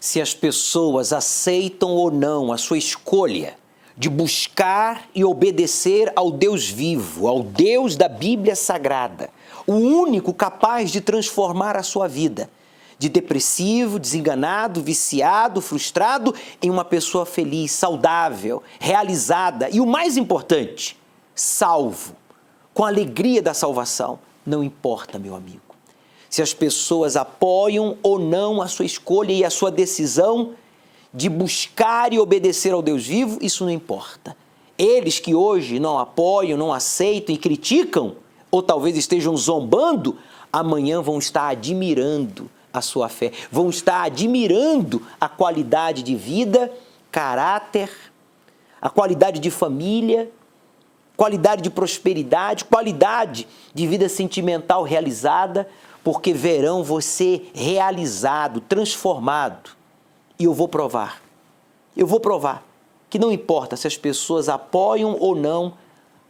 se as pessoas aceitam ou não a sua escolha de buscar e obedecer ao Deus vivo, ao Deus da Bíblia Sagrada, o único capaz de transformar a sua vida, de depressivo, desenganado, viciado, frustrado, em uma pessoa feliz, saudável, realizada e, o mais importante, salvo, com a alegria da salvação. Não importa, meu amigo, se as pessoas apoiam ou não a sua escolha e a sua decisão de buscar e obedecer ao Deus vivo, isso não importa. Eles que hoje não apoiam, não aceitam e criticam, ou talvez estejam zombando, amanhã vão estar admirando a sua fé, vão estar admirando a qualidade de vida, caráter, a qualidade de família, qualidade de prosperidade, qualidade de vida sentimental realizada, porque verão você realizado, transformado. E eu vou provar que não importa se as pessoas apoiam ou não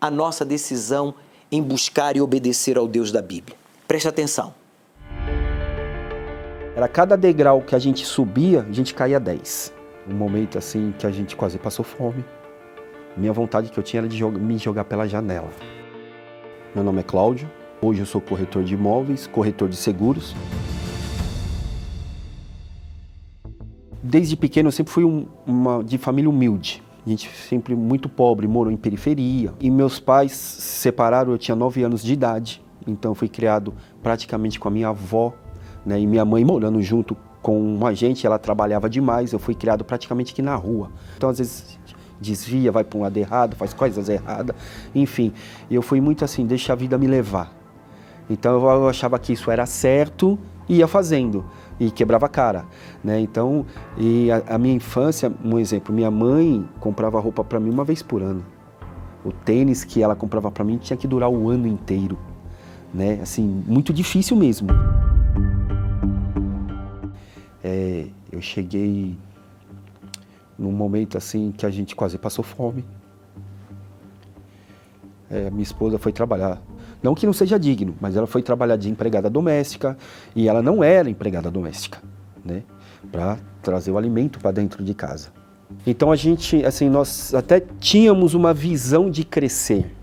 a nossa decisão em buscar e obedecer ao Deus da Bíblia. Preste atenção. Era cada degrau que a gente subia, a gente caía 10. Um momento assim que a gente quase passou fome. Minha vontade que eu tinha era de me jogar pela janela. Meu nome é Cláudio, hoje eu sou corretor de imóveis, corretor de seguros. Desde pequeno eu sempre fui de família humilde. A gente sempre muito pobre, morou em periferia. E meus pais se separaram, eu tinha 9 anos de idade. Então eu fui criado praticamente com a minha avó, né? E minha mãe morando junto com a gente, ela trabalhava demais. Eu fui criado praticamente aqui na rua. Então às vezes desvia, vai para um lado errado, faz coisas erradas. Enfim, eu fui muito assim, deixa a vida me levar. Então eu achava que isso era certo e ia fazendo. E quebrava a cara, né? Então, a minha infância, um exemplo, minha mãe comprava roupa para mim uma vez por ano. O tênis que ela comprava para mim tinha que durar o ano inteiro, né? Assim, muito difícil mesmo. Eu cheguei num momento assim que a gente quase passou fome. Minha esposa foi trabalhar. Não que não seja digno, mas ela foi trabalhar de empregada doméstica e ela não era empregada doméstica, né? Para trazer o alimento para dentro de casa. Então a gente, assim, nós até tínhamos uma visão de crescer,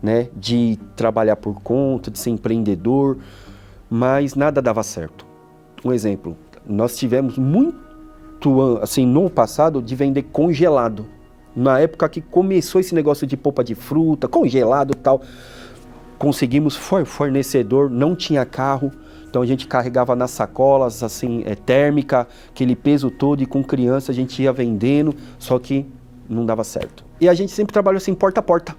né? De trabalhar por conta, de ser empreendedor, mas nada dava certo. Um exemplo, nós tivemos muito, assim, no passado, de vender congelado. Na época que começou esse negócio de polpa de fruta, congelado e tal, conseguimos fornecedor, não tinha carro, então a gente carregava nas sacolas, assim, térmica, aquele peso todo, e com criança a gente ia vendendo, só que não dava certo. E a gente sempre trabalhou assim, porta a porta.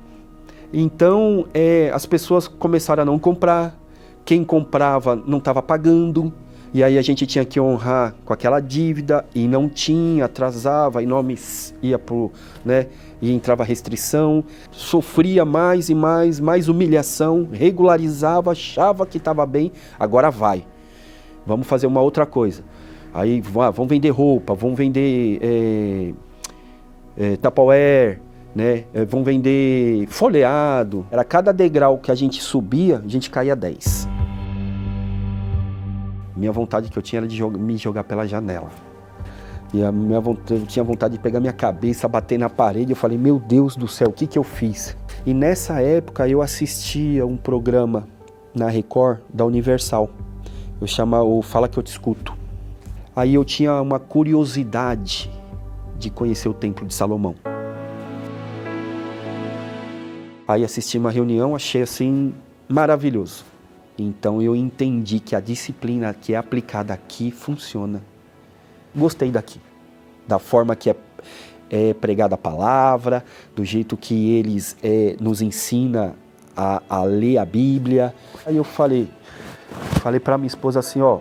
Então, as pessoas começaram a não comprar, quem comprava não estava pagando, e aí a gente tinha que honrar com aquela dívida, e não tinha, atrasava, e nomes ia pro, né? E entrava restrição, sofria mais e mais humilhação, regularizava, achava que estava bem, agora vai. Vamos fazer uma outra coisa. Aí vamos vender roupa, vamos vender Tupperware, né? Vamos vender folheado. Era cada degrau que a gente subia, a gente caía 10. Minha vontade que eu tinha era de me jogar pela janela. E eu tinha vontade de pegar minha cabeça, bater na parede. Eu falei, meu Deus do céu, o que eu fiz? E nessa época eu assistia um programa na Record da Universal. Eu chamava o Fala Que Eu Te Escuto. Aí eu tinha uma curiosidade de conhecer o Templo de Salomão. Aí assisti uma reunião, achei assim maravilhoso. Então eu entendi que a disciplina que é aplicada aqui funciona. Gostei daqui, da forma que é pregada a palavra, do jeito que eles nos ensina a ler a Bíblia. Aí eu falei para minha esposa assim, ó,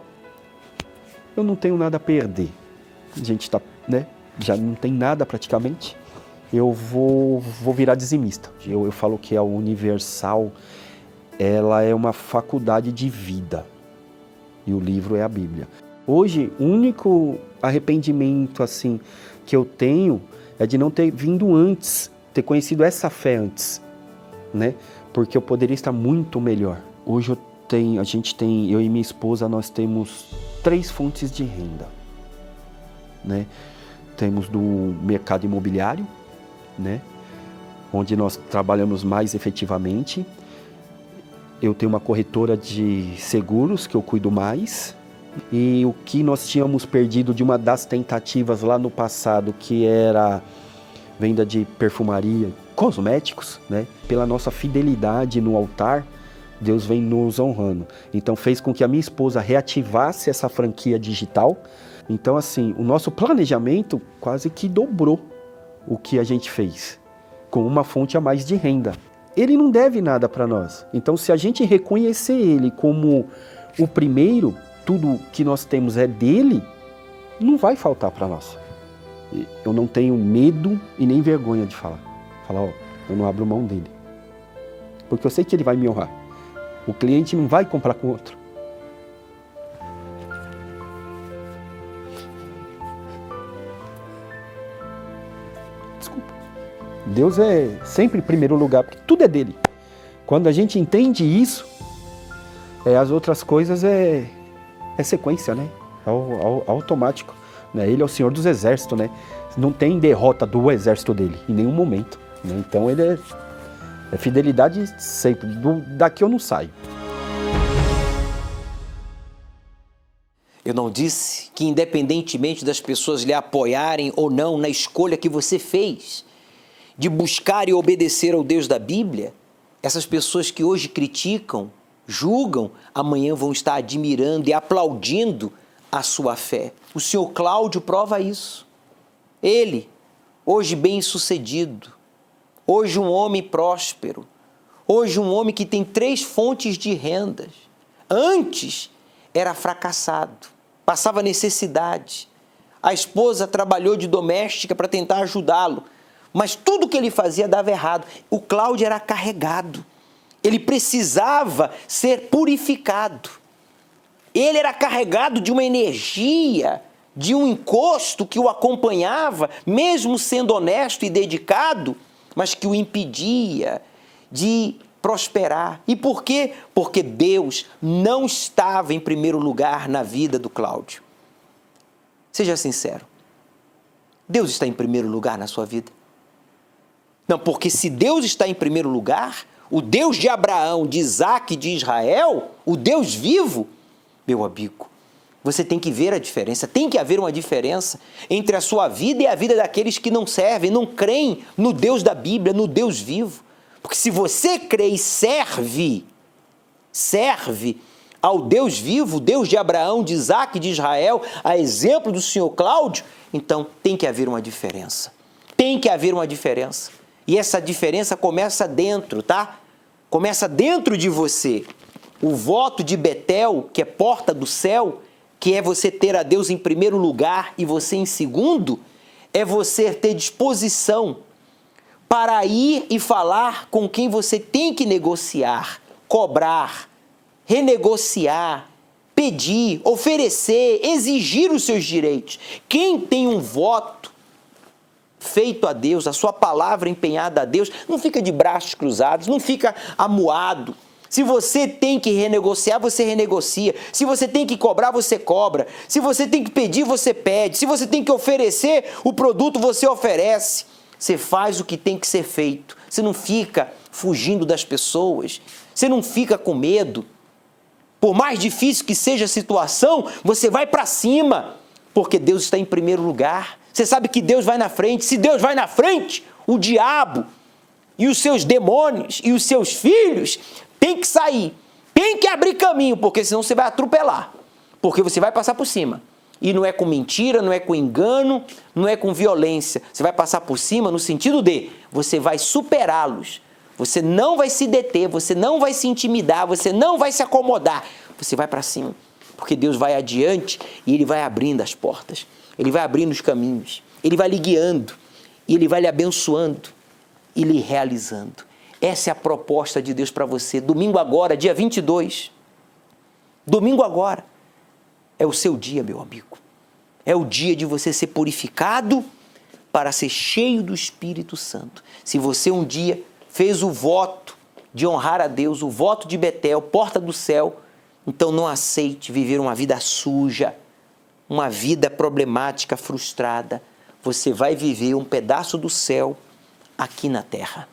eu não tenho nada a perder. A gente tá, né, já não tem nada praticamente. Eu vou virar dizimista. Eu falo que a Universal, ela é uma faculdade de vida. E o livro é a Bíblia. Hoje, o único arrependimento assim que eu tenho é de não ter vindo antes, ter conhecido essa fé antes, né? Porque eu poderia estar muito melhor. Hoje eu e minha esposa, nós temos 3 fontes de renda. né? Temos do mercado imobiliário, né? Onde nós trabalhamos mais efetivamente. Eu tenho uma corretora de seguros que eu cuido mais. E o que nós tínhamos perdido de uma das tentativas lá no passado, que era venda de perfumaria, cosméticos, né? Pela nossa fidelidade no altar, Deus vem nos honrando. Então fez com que a minha esposa reativasse essa franquia digital. Então assim, o nosso planejamento quase que dobrou o que a gente fez, com uma fonte a mais de renda. Ele não deve nada para nós. Então se a gente reconhecer ele como o primeiro, tudo que nós temos é dele, não vai faltar para nós. Eu não tenho medo e nem vergonha de falar. Falar, ó, eu não abro mão dele. Porque eu sei que ele vai me honrar. O cliente não vai comprar com outro. Desculpa. Deus é sempre em primeiro lugar, porque tudo é dele. Quando a gente entende isso, as outras coisas é sequência, né? Automático. Né? Ele é o Senhor dos Exércitos, né? Não tem derrota do exército dele, em nenhum momento. Né? Então ele é fidelidade sempre. Daqui eu não saio. Eu não disse que, independentemente das pessoas lhe apoiarem ou não na escolha que você fez, de buscar e obedecer ao Deus da Bíblia, essas pessoas que hoje criticam, julgam, amanhã vão estar admirando e aplaudindo a sua fé. O senhor Cláudio prova isso. Ele, hoje bem-sucedido, hoje um homem próspero, hoje um homem que tem 3 fontes de rendas. Antes era fracassado, passava necessidade. A esposa trabalhou de doméstica para tentar ajudá-lo, mas tudo que ele fazia dava errado. O Cláudio era carregado. Ele precisava ser purificado. Ele era carregado de uma energia, de um encosto que o acompanhava, mesmo sendo honesto e dedicado, mas que o impedia de prosperar. E por quê? Porque Deus não estava em primeiro lugar na vida do Cláudio. Seja sincero. Deus está em primeiro lugar na sua vida? Não, porque se Deus está em primeiro lugar, o Deus de Abraão, de Isaac e de Israel, o Deus vivo, meu amigo, você tem que ver a diferença, tem que haver uma diferença entre a sua vida e a vida daqueles que não servem, não creem no Deus da Bíblia, no Deus vivo. Porque se você crê e serve ao Deus vivo, Deus de Abraão, de Isaac e de Israel, a exemplo do senhor Cláudio, então tem que haver uma diferença. Tem que haver uma diferença. E essa diferença começa dentro, tá? Começa dentro de você. O voto de Betel, que é porta do céu, que é você ter a Deus em primeiro lugar e você em segundo, é você ter disposição para ir e falar com quem você tem que negociar, cobrar, renegociar, pedir, oferecer, exigir os seus direitos. Quem tem um voto feito a Deus, a sua palavra empenhada a Deus, não fica de braços cruzados, não fica amuado. Se você tem que renegociar, você renegocia. Se você tem que cobrar, você cobra. Se você tem que pedir, você pede. Se você tem que oferecer o produto, você oferece. Você faz o que tem que ser feito. Você não fica fugindo das pessoas. Você não fica com medo. Por mais difícil que seja a situação, você vai para cima, porque Deus está em primeiro lugar. Você sabe que Deus vai na frente. Se Deus vai na frente, o diabo e os seus demônios e os seus filhos têm que sair, tem que abrir caminho, porque senão você vai atropelar, porque você vai passar por cima. E não é com mentira, não é com engano, não é com violência. Você vai passar por cima no sentido de você vai superá-los. Você não vai se deter, você não vai se intimidar, você não vai se acomodar. Você vai para cima, porque Deus vai adiante e Ele vai abrindo as portas. Ele vai abrindo os caminhos. Ele vai lhe guiando e Ele vai lhe abençoando e lhe realizando. Essa é a proposta de Deus para você. Domingo agora, dia 22. Domingo agora. É o seu dia, meu amigo. É o dia de você ser purificado para ser cheio do Espírito Santo. Se você um dia fez o voto de honrar a Deus, o voto de Betel, porta do céu, então não aceite viver uma vida suja, uma vida problemática, frustrada, você vai viver um pedaço do céu aqui na terra.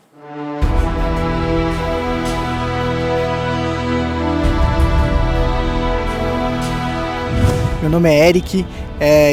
Meu nome é Eric,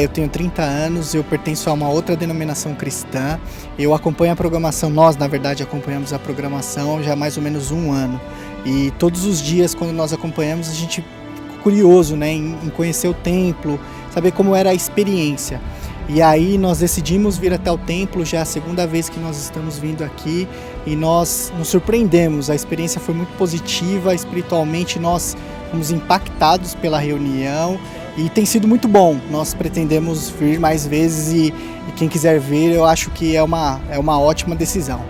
eu tenho 30 anos, eu pertenço a uma outra denominação cristã. Eu acompanho a programação, nós na verdade acompanhamos a programação já há mais ou menos um ano. E todos os dias quando nós acompanhamos a gente fica curioso, né, em conhecer o templo, saber como era a experiência. E aí nós decidimos vir até o templo, já é a segunda vez que nós estamos vindo aqui e nós nos surpreendemos. A experiência foi muito positiva, espiritualmente nós fomos impactados pela reunião e tem sido muito bom. Nós pretendemos vir mais vezes e quem quiser vir, eu acho que é uma ótima decisão.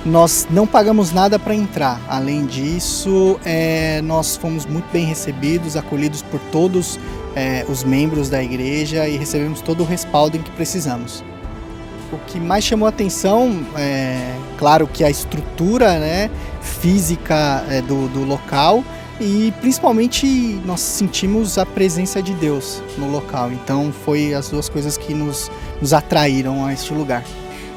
Nós não pagamos nada para entrar, além disso, nós fomos muito bem recebidos, acolhidos por todos os membros da igreja e recebemos todo o respaldo em que precisamos. O que mais chamou a atenção claro que a estrutura, né, física do local e principalmente nós sentimos a presença de Deus no local, então foi as duas coisas que nos atraíram a este lugar.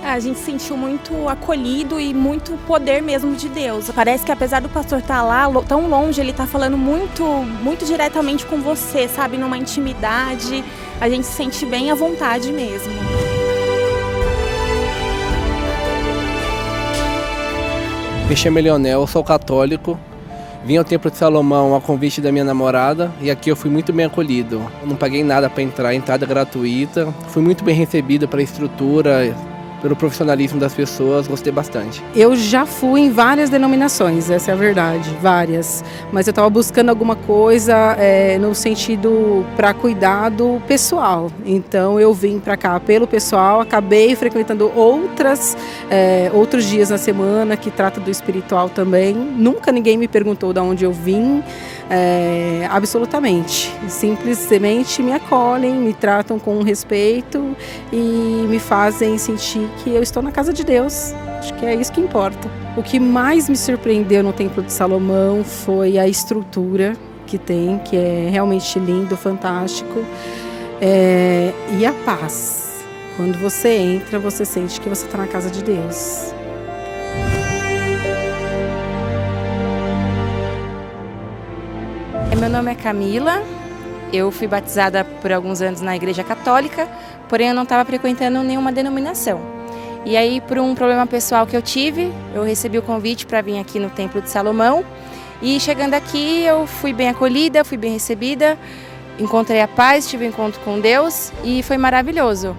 A gente se sentiu muito acolhido e muito poder mesmo de Deus. Parece que apesar do pastor estar lá tão longe, ele está falando muito diretamente com você, sabe? Numa intimidade, a gente se sente bem à vontade mesmo. Me chamo Leonel, sou católico. Vim ao Templo de Salomão a convite da minha namorada e aqui eu fui muito bem acolhido. Não paguei nada para entrar, entrada gratuita. Fui muito bem recebido pela estrutura, pelo profissionalismo das pessoas, gostei bastante. Eu já fui em várias denominações, essa é a verdade, várias. Mas eu estava buscando alguma coisa no sentido para cuidado pessoal. Então eu vim para cá pelo pessoal, acabei frequentando outros dias na semana que trata do espiritual também. Nunca ninguém me perguntou de onde eu vim, absolutamente. Simplesmente me acolhem, me tratam com respeito e me fazem sentir que eu estou na casa de Deus. Acho que é isso que importa. O que mais me surpreendeu no Templo de Salomão foi a estrutura que tem, que é realmente lindo, fantástico, e a paz. Quando você entra, você sente que você está na casa de Deus. Meu nome é Camila, eu fui batizada por alguns anos na Igreja Católica, porém eu não estava frequentando nenhuma denominação. E aí, por um problema pessoal que eu tive, eu recebi o convite para vir aqui no Templo de Salomão. E chegando aqui, eu fui bem acolhida, fui bem recebida, encontrei a paz, tive um encontro com Deus e foi maravilhoso.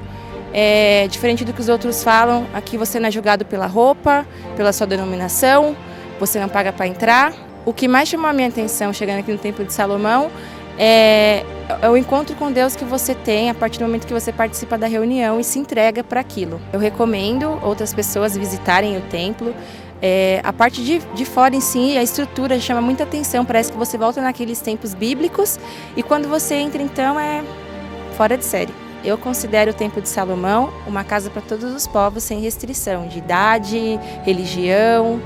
Diferente do que os outros falam, aqui você não é julgado pela roupa, pela sua denominação, você não paga para entrar. O que mais chamou a minha atenção chegando aqui no Templo de Salomão é o encontro com Deus que você tem a partir do momento que você participa da reunião e se entrega para aquilo. Eu recomendo outras pessoas visitarem o templo. A parte de fora em si, a estrutura chama muita atenção, parece que você volta naqueles tempos bíblicos e quando você entra então é fora de série. Eu considero o Templo de Salomão uma casa para todos os povos sem restrição de idade, religião.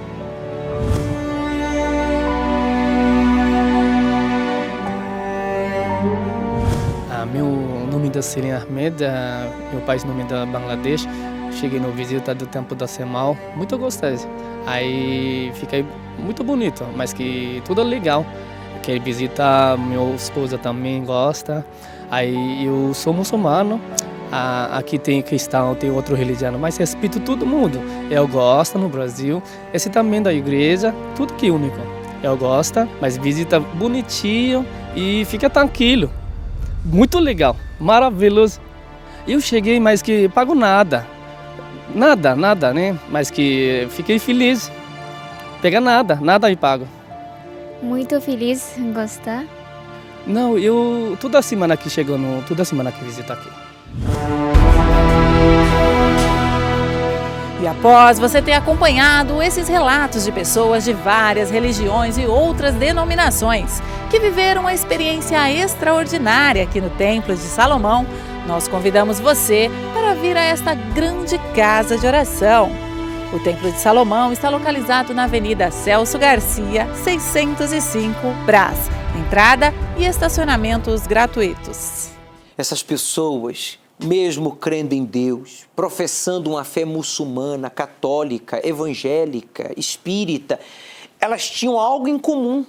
Meu nome é Sirin Ahmed, meu país nome é Bangladesh. Cheguei no visita do Templo da Semal, muito gostoso. Aí fiquei muito bonito, mas que tudo legal. Quer visitar, minha esposa também gosta. Aí eu sou muçulmano, aqui tem cristão, tem outro religião, mas respeito todo mundo. Eu gosto no Brasil, esse também da igreja, tudo que é único. Eu gosto, mas visita bonitinho e fica tranquilo. Muito legal, maravilhoso. Eu cheguei, mas que pago nada, né? Mas que fiquei feliz. Pega nada me pago. Muito feliz em gostar. Não, eu toda semana que chego, toda semana que visito aqui. E após você ter acompanhado esses relatos de pessoas de várias religiões e outras denominações que viveram uma experiência extraordinária aqui no Templo de Salomão, nós convidamos você para vir a esta grande casa de oração. O Templo de Salomão está localizado na Avenida Celso Garcia, 605, Brás. Entrada e estacionamentos gratuitos. essas pessoas, mesmo crendo em Deus, professando uma fé muçulmana, católica, evangélica, espírita, elas tinham algo em comum.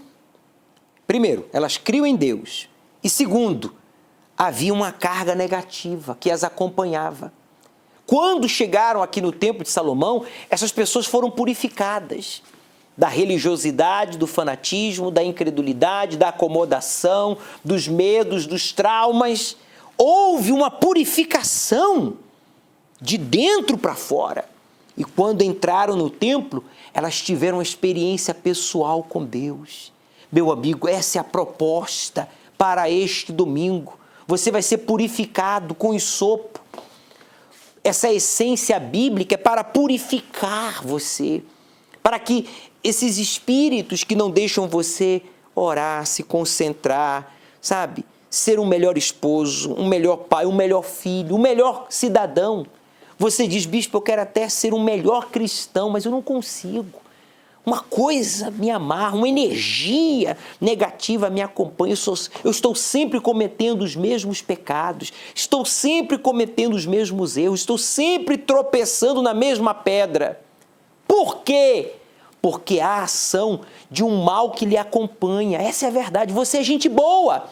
Primeiro, elas criam em Deus. E segundo, havia uma carga negativa que as acompanhava. Quando chegaram aqui no Templo de Salomão, essas pessoas foram purificadas da religiosidade, do fanatismo, da incredulidade, da acomodação, dos medos, dos traumas. Houve uma purificação de dentro para fora. E quando entraram no templo, elas tiveram uma experiência pessoal com Deus. Meu amigo, essa é a proposta para este domingo. Você vai ser purificado com hisopo. Essa essência bíblica é para purificar você, para que esses espíritos que não deixam você orar, se concentrar, sabe? Ser um melhor esposo, um melhor pai, um melhor filho, um melhor cidadão. Você diz, bispo, eu quero até ser um melhor cristão, mas eu não consigo. Uma coisa me amarra, uma energia negativa me acompanha. Eu estou sempre cometendo os mesmos pecados, estou sempre cometendo os mesmos erros, estou sempre tropeçando na mesma pedra. Por quê? Porque há ação de um mal que lhe acompanha. Essa é a verdade. Você é gente boa,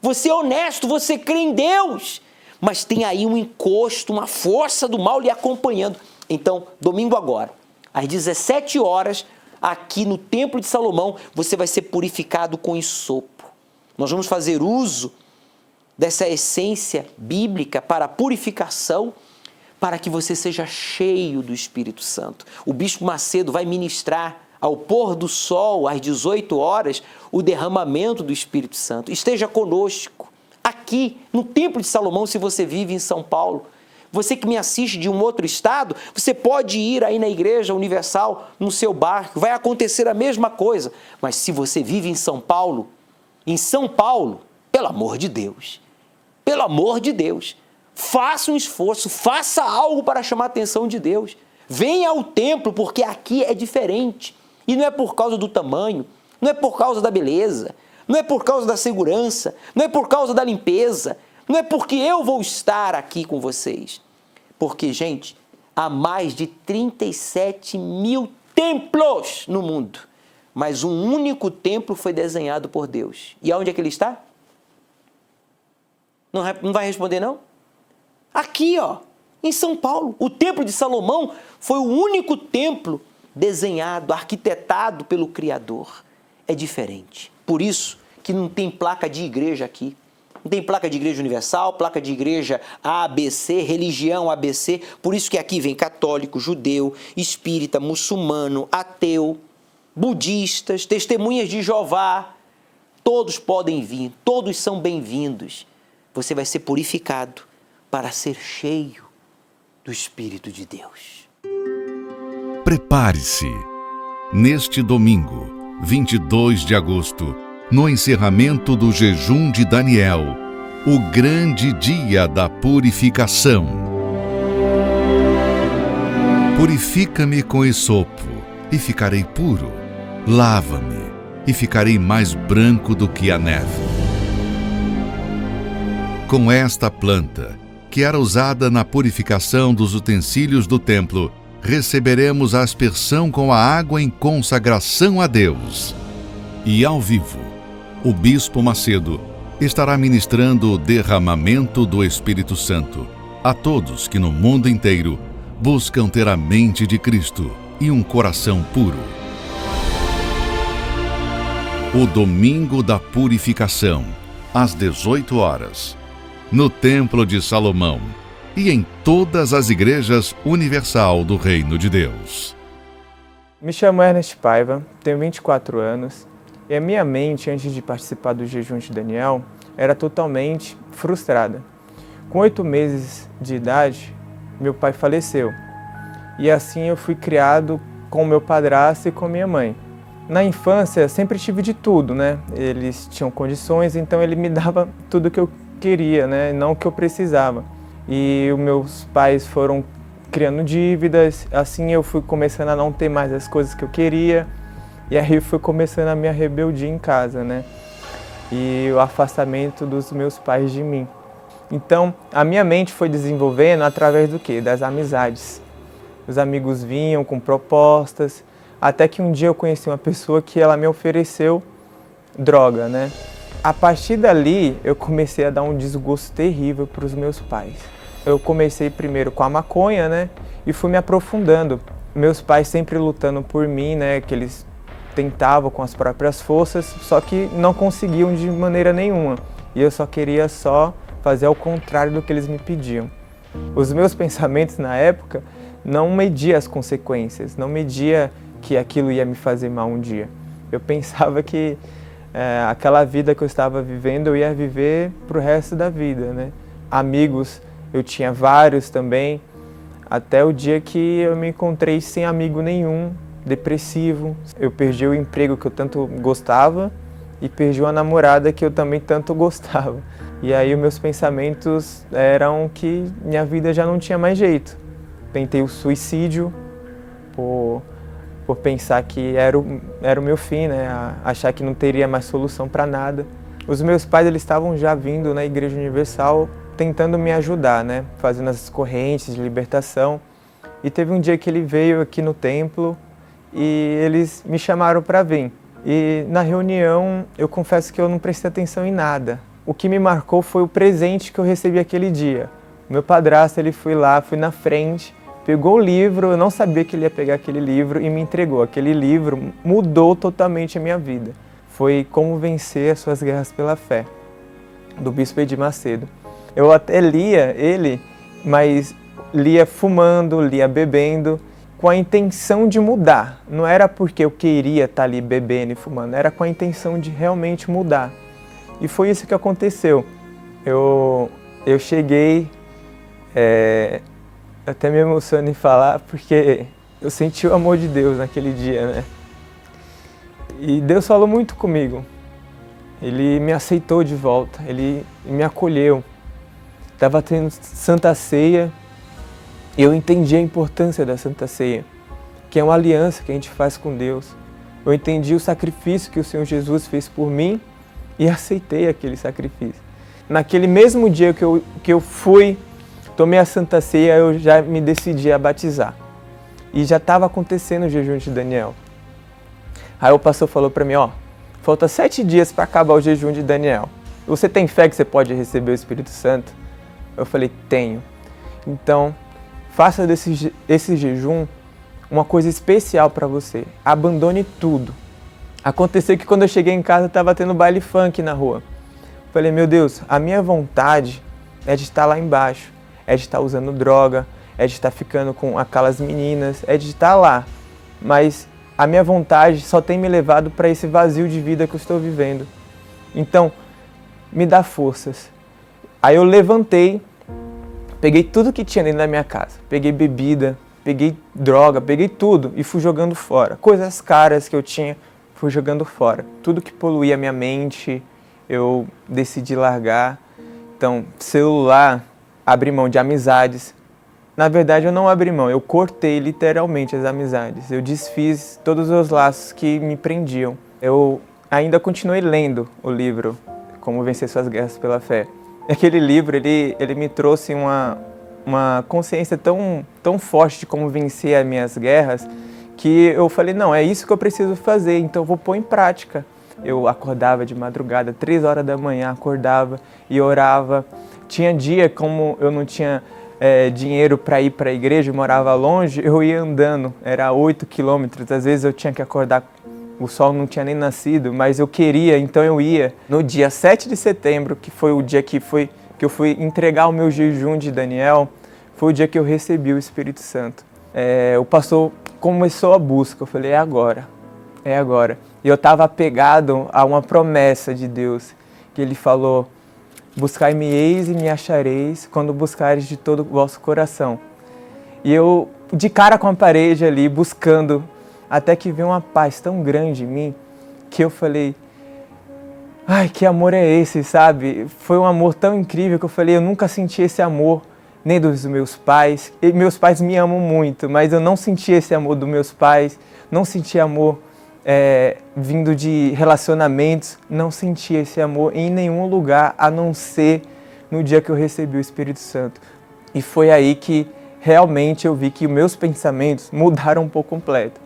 você é honesto, você crê em Deus, mas tem aí um encosto, uma força do mal lhe acompanhando. Então, domingo agora, às 17 horas, aqui no Templo de Salomão, você vai ser purificado com hisopo. Nós vamos fazer uso dessa essência bíblica para a purificação, para que você seja cheio do Espírito Santo. O Bispo Macedo vai ministrar ao pôr do sol, às 18 horas, o derramamento do Espírito Santo. Esteja conosco, aqui no Templo de Salomão, se você vive em São Paulo. Você que me assiste de um outro estado, você pode ir aí na Igreja Universal, no seu barco, vai acontecer a mesma coisa. Mas se você vive em São Paulo, pelo amor de Deus, faça um esforço, faça algo para chamar a atenção de Deus. Venha ao templo, porque aqui é diferente. E não é por causa do tamanho, não é por causa da beleza, não é por causa da segurança, não é por causa da limpeza, não é porque eu vou estar aqui com vocês. Porque, gente, há mais de 37 mil templos no mundo, mas um único templo foi desenhado por Deus. E aonde é que ele está? Não vai responder, não? Aqui, ó, em São Paulo. O Templo de Salomão foi o único templo desenhado, arquitetado pelo Criador. É diferente. Por isso que não tem placa de igreja aqui. Não tem placa de igreja universal, placa de igreja ABC, religião ABC. Por isso que aqui vem católico, judeu, espírita, muçulmano, ateu, budistas, testemunhas de Jeová. Todos podem vir, todos são bem-vindos. Você vai ser purificado para ser cheio do Espírito de Deus. Prepare-se. Neste domingo, 22 de agosto, no encerramento do jejum de Daniel, o grande dia da purificação. Purifica-me com hisopo, e ficarei puro. Lava-me, e ficarei mais branco do que a neve. Com esta planta, que era usada na purificação dos utensílios do templo, receberemos a aspersão com a água em consagração a Deus. E ao vivo, o Bispo Macedo estará ministrando o derramamento do Espírito Santo a todos que no mundo inteiro buscam ter a mente de Cristo e um coração puro. O Domingo da Purificação, às 18 horas, no Templo de Salomão e em todas as igrejas universal do Reino de Deus. Me chamo Ernest Paiva, tenho 24 anos. E a minha mente, antes de participar do jejum de Daniel, era totalmente frustrada. Com 8 meses de idade, meu pai faleceu. E assim eu fui criado com meu padrasto e com minha mãe. Na infância, sempre tive de tudo, né? Eles tinham condições, então ele me dava tudo que eu queria, né? Não o que eu precisava. E os meus pais foram criando dívidas, assim eu fui começando a não ter mais as coisas que eu queria. E aí foi começando a minha rebeldia em casa, né? E o afastamento dos meus pais de mim. Então, a minha mente foi desenvolvendo através do quê? Das amizades. Os amigos vinham com propostas, até que um dia eu conheci uma pessoa que ela me ofereceu droga, né? A partir dali, eu comecei a dar um desgosto terrível para os meus pais. Eu comecei primeiro com a maconha, né? E fui me aprofundando. Meus pais sempre lutando por mim, né? Que eles tentavam com as próprias forças, só que não conseguiam de maneira nenhuma. E eu só queria fazer ao contrário do que eles me pediam. Os meus pensamentos na época não media as consequências, não media que aquilo ia me fazer mal um dia. Eu pensava que aquela vida que eu estava vivendo, eu ia viver pro resto da vida, né? Amigos, eu tinha vários também, até o dia que eu me encontrei sem amigo nenhum, depressivo. Eu perdi o emprego que eu tanto gostava e perdi uma namorada que eu também tanto gostava. E aí os meus pensamentos eram que minha vida já não tinha mais jeito. Tentei o suicídio por pensar que era o meu fim, né? Achar que não teria mais solução para nada. Os meus pais, eles estavam já vindo na Igreja Universal tentando me ajudar, né? Fazendo as correntes de libertação. E teve um dia que ele veio aqui no templo e eles me chamaram para vir. E na reunião, eu confesso que eu não prestei atenção em nada. O que me marcou foi o presente que eu recebi aquele dia. Meu padrasto, ele foi na frente, pegou o livro, eu não sabia que ele ia pegar aquele livro e me entregou. Aquele livro mudou totalmente a minha vida. Foi Como Vencer as Suas Guerras pela Fé, do Bispo Edir Macedo. Eu até lia ele, mas lia fumando, lia bebendo, com a intenção de mudar. Não era porque eu queria estar ali bebendo e fumando, era com a intenção de realmente mudar. E foi isso que aconteceu. Eu cheguei, até me emociono em falar, porque eu senti o amor de Deus naquele dia, né? E Deus falou muito comigo. Ele me aceitou de volta, Ele me acolheu. Estava tendo Santa Ceia e eu entendi a importância da Santa Ceia, que é uma aliança que a gente faz com Deus. Eu entendi o sacrifício que o Senhor Jesus fez por mim e aceitei aquele sacrifício. Naquele mesmo dia que eu tomei a Santa Ceia, eu já me decidi a batizar. E já estava acontecendo o jejum de Daniel. Aí o pastor falou para mim, falta 7 dias para acabar o jejum de Daniel. Você tem fé que você pode receber o Espírito Santo? Eu falei, tenho. Então, faça esse jejum uma coisa especial para você. Abandone tudo. Aconteceu que quando eu cheguei em casa, estava tendo baile funk na rua. Falei, meu Deus, a minha vontade é de estar lá embaixo, é de estar usando droga, é de estar ficando com aquelas meninas, é de estar lá. Mas a minha vontade só tem me levado para esse vazio de vida que eu estou vivendo. Então, me dá forças. Aí eu levantei, peguei tudo que tinha dentro da minha casa. Peguei bebida, peguei droga, peguei tudo e fui jogando fora. Coisas caras que eu tinha, fui jogando fora. Tudo que poluía a minha mente, eu decidi largar. Então, celular, abri mão de amizades. Na verdade, eu não abri mão, eu cortei literalmente as amizades. Eu desfiz todos os laços que me prendiam. Eu ainda continuei lendo o livro Como Vencer Suas Guerras pela Fé. Aquele livro, ele me trouxe uma consciência tão forte de como vencer as minhas guerras, que eu falei, não, é isso que eu preciso fazer, então eu vou pôr em prática. Eu acordava de madrugada, 3 horas da manhã, acordava e orava. Tinha dia, como eu não tinha dinheiro para ir para a igreja, eu morava longe, eu ia andando, era 8 quilômetros, às vezes eu tinha que acordar, o sol não tinha nem nascido, mas eu queria, então eu ia. No dia 7 de setembro, que foi o dia que eu fui entregar o meu jejum de Daniel, foi o dia que eu recebi o Espírito Santo. O pastor começou a busca, eu falei, é agora. E eu estava apegado a uma promessa de Deus, que Ele falou, buscai-me-eis e me achareis, quando buscareis de todo o vosso coração. E eu, de cara com a parede ali, buscando, até que veio uma paz tão grande em mim, que eu falei, ai, que amor é esse, sabe? Foi um amor tão incrível que eu falei, eu nunca senti esse amor, nem dos meus pais. E meus pais me amam muito, mas eu não senti esse amor dos meus pais, não senti amor vindo de relacionamentos, não senti esse amor em nenhum lugar, a não ser no dia que eu recebi o Espírito Santo. E foi aí que realmente eu vi que meus pensamentos mudaram por completo.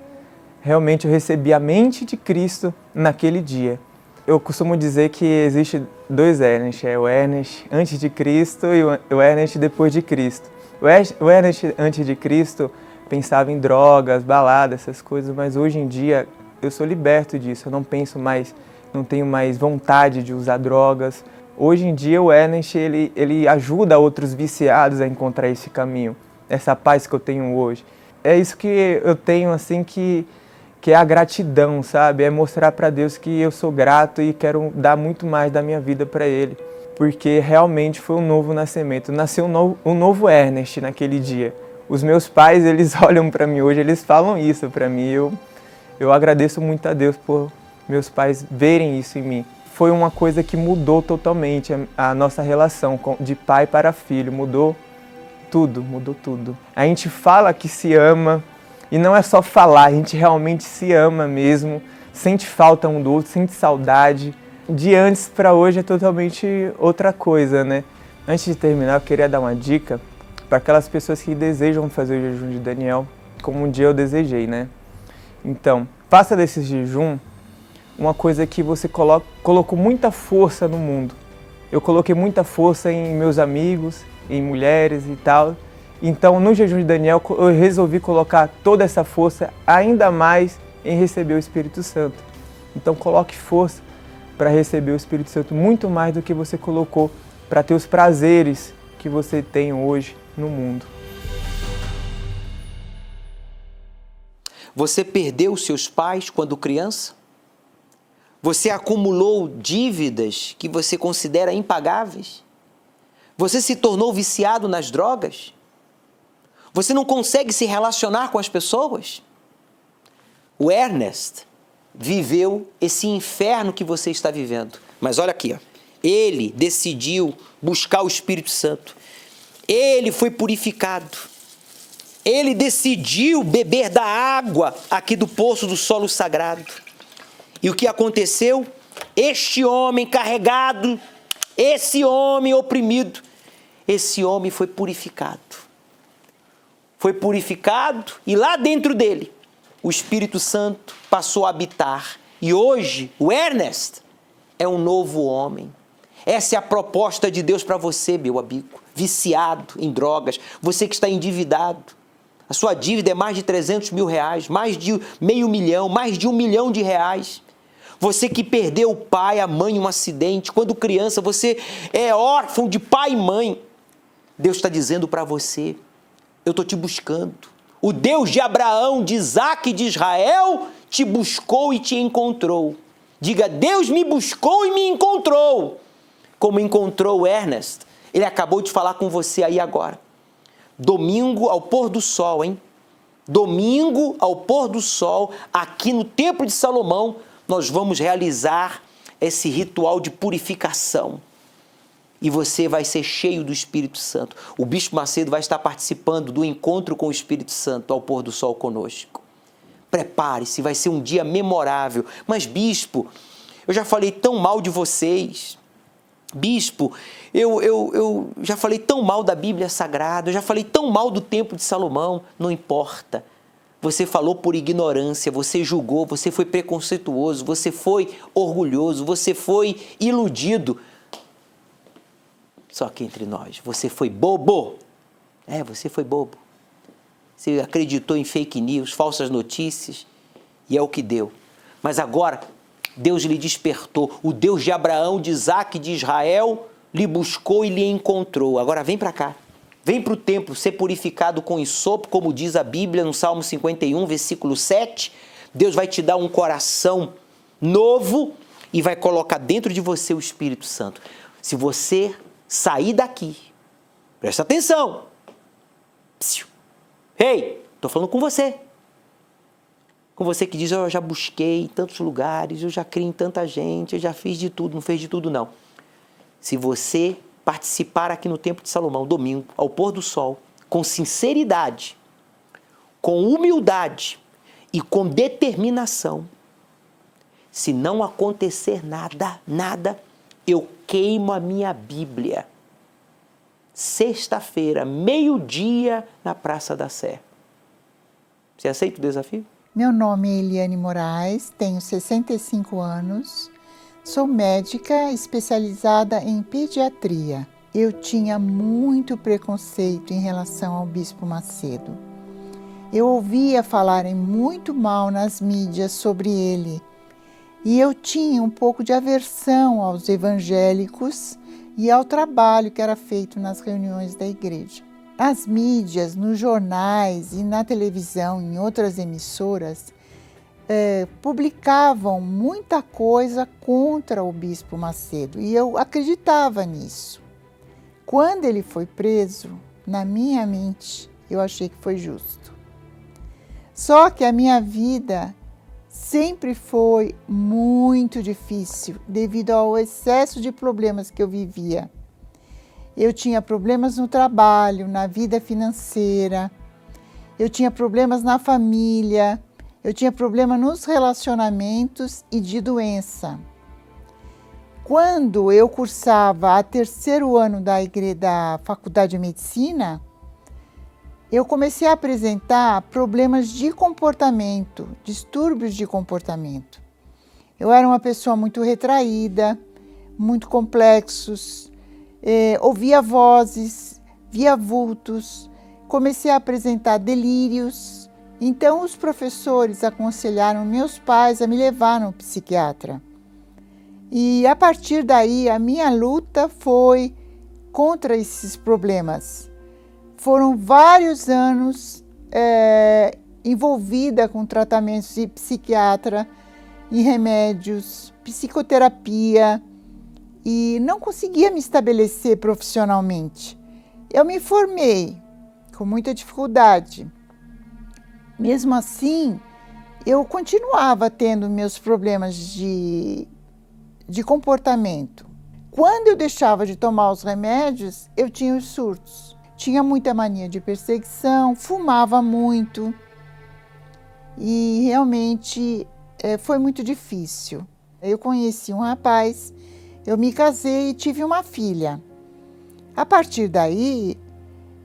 Realmente eu recebi a mente de Cristo naquele dia. Eu costumo dizer que existe dois Ernest, o Ernest antes de Cristo e o Ernest depois de Cristo. O Ernest antes de Cristo pensava em drogas, baladas, essas coisas, mas hoje em dia eu sou liberto disso, eu não penso mais, não tenho mais vontade de usar drogas. Hoje em dia o Ernest, ele ajuda outros viciados a encontrar esse caminho, essa paz que eu tenho hoje. É isso que eu tenho, assim, que é a gratidão, sabe? É mostrar para Deus que eu sou grato e quero dar muito mais da minha vida para Ele. Porque realmente foi um novo nascimento. Nasceu um novo Ernest naquele dia. Os meus pais, eles olham para mim hoje, eles falam isso para mim. Eu agradeço muito a Deus por meus pais verem isso em mim. Foi uma coisa que mudou totalmente a nossa relação de pai para filho. Mudou tudo, mudou tudo. A gente fala que se ama, e não é só falar, a gente realmente se ama mesmo, sente falta um do outro, sente saudade. De antes para hoje é totalmente outra coisa, né? Antes de terminar, eu queria dar uma dica para aquelas pessoas que desejam fazer o jejum de Daniel, como um dia eu desejei, né? Então, faça desse jejum uma coisa que você colocou muita força no mundo. Eu coloquei muita força em meus amigos, em mulheres e tal. Então, no jejum de Daniel, eu resolvi colocar toda essa força ainda mais em receber o Espírito Santo. Então, coloque força para receber o Espírito Santo, muito mais do que você colocou para ter os prazeres que você tem hoje no mundo. Você perdeu seus pais quando criança? Você acumulou dívidas que você considera impagáveis? Você se tornou viciado nas drogas? Você não consegue se relacionar com as pessoas? O Ernest viveu esse inferno que você está vivendo. Mas olha aqui, ó. Ele decidiu buscar o Espírito Santo. Ele foi purificado. Ele decidiu beber da água aqui do poço do solo sagrado. E o que aconteceu? Este homem carregado, esse homem oprimido, esse homem foi purificado. Foi purificado e lá dentro dele o Espírito Santo passou a habitar. E hoje o Ernest é um novo homem. Essa é a proposta de Deus para você, meu amigo, viciado em drogas, você que está endividado. A sua dívida é mais de 300 mil reais, mais de R$500 mil, mais de R$1 milhão. Você que perdeu o pai, a mãe em um acidente, quando criança, você é órfão de pai e mãe. Deus está dizendo para você, eu estou te buscando. O Deus de Abraão, de Isaac e de Israel te buscou e te encontrou. Diga, Deus me buscou e me encontrou. Como encontrou o Ernest, ele acabou de falar com você aí agora. Domingo ao pôr do sol, hein? Domingo ao pôr do sol, aqui no Templo de Salomão, nós vamos realizar esse ritual de purificação. E você vai ser cheio do Espírito Santo. O Bispo Macedo vai estar participando do encontro com o Espírito Santo ao pôr do sol conosco. Prepare-se, vai ser um dia memorável. Mas, Bispo, eu já falei tão mal de vocês. Bispo, eu já falei tão mal da Bíblia Sagrada, eu já falei tão mal do Templo de Salomão. Não importa. Você falou por ignorância, você julgou, você foi preconceituoso, você foi orgulhoso, você foi iludido. Só que entre nós, você foi bobo. Você foi bobo. Você acreditou em fake news, falsas notícias, e é o que deu. Mas agora, Deus lhe despertou. O Deus de Abraão, de Isaac e de Israel lhe buscou e lhe encontrou. Agora vem para cá. Vem para o templo ser purificado com hisopo, como diz a Bíblia no Salmo 51, versículo 7. Deus vai te dar um coração novo e vai colocar dentro de você o Espírito Santo. Se você sair daqui, presta atenção. Ei, estou falando com você. Com você que diz, eu já busquei em tantos lugares, eu já criei em tanta gente, eu já fiz de tudo, não fez de tudo não. Se você participar aqui no Templo de Salomão, domingo, ao pôr do sol, com sinceridade, com humildade e com determinação, se não acontecer nada, eu queimo a minha Bíblia. sexta-feira, meio-dia, na Praça da Sé. Você aceita o desafio? Meu nome é Eliane Moraes, tenho 65 anos, sou médica especializada em pediatria. Eu tinha muito preconceito em relação ao Bispo Macedo. Eu ouvia falarem muito mal nas mídias sobre ele e eu tinha um pouco de aversão aos evangélicos e ao trabalho que era feito nas reuniões da igreja. As mídias, nos jornais e na televisão, em outras emissoras, publicavam muita coisa contra o Bispo Macedo e eu acreditava nisso. Quando ele foi preso, na minha mente, eu achei que foi justo. Só que a minha vida sempre foi muito difícil devido ao excesso de problemas que eu vivia. Eu tinha problemas no trabalho, na vida financeira, eu tinha problemas na família, eu tinha problema nos relacionamentos e de doença. Quando eu cursava o terceiro ano da Faculdade de Medicina, eu comecei a apresentar problemas de comportamento, distúrbios de comportamento. Eu era uma pessoa muito retraída, muito complexos, ouvia vozes, via vultos, comecei a apresentar delírios. Então os professores aconselharam meus pais a me levar no psiquiatra. E a partir daí a minha luta foi contra esses problemas. Foram vários anos envolvida com tratamentos de psiquiatra, em remédios, psicoterapia e não conseguia me estabelecer profissionalmente. Eu me formei com muita dificuldade. Mesmo assim, eu continuava tendo meus problemas de comportamento. Quando eu deixava de tomar os remédios, eu tinha os surtos. Tinha muita mania de perseguição, fumava muito e realmente foi muito difícil. Eu conheci um rapaz, eu me casei e tive uma filha. A partir daí,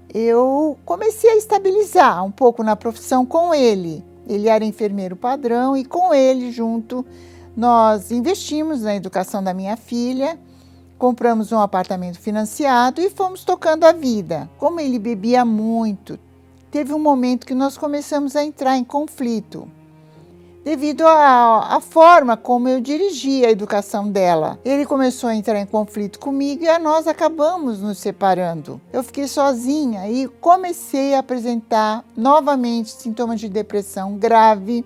eu comecei a estabilizar um pouco na profissão com ele. Ele era enfermeiro padrão e com ele junto nós investimos na educação da minha filha, compramos um apartamento financiado e fomos tocando a vida. Como ele bebia muito, teve um momento que nós começamos a entrar em conflito, devido à forma como eu dirigia a educação dela. Ele começou a entrar em conflito comigo e nós acabamos nos separando. Eu fiquei sozinha e comecei a apresentar novamente sintomas de depressão grave.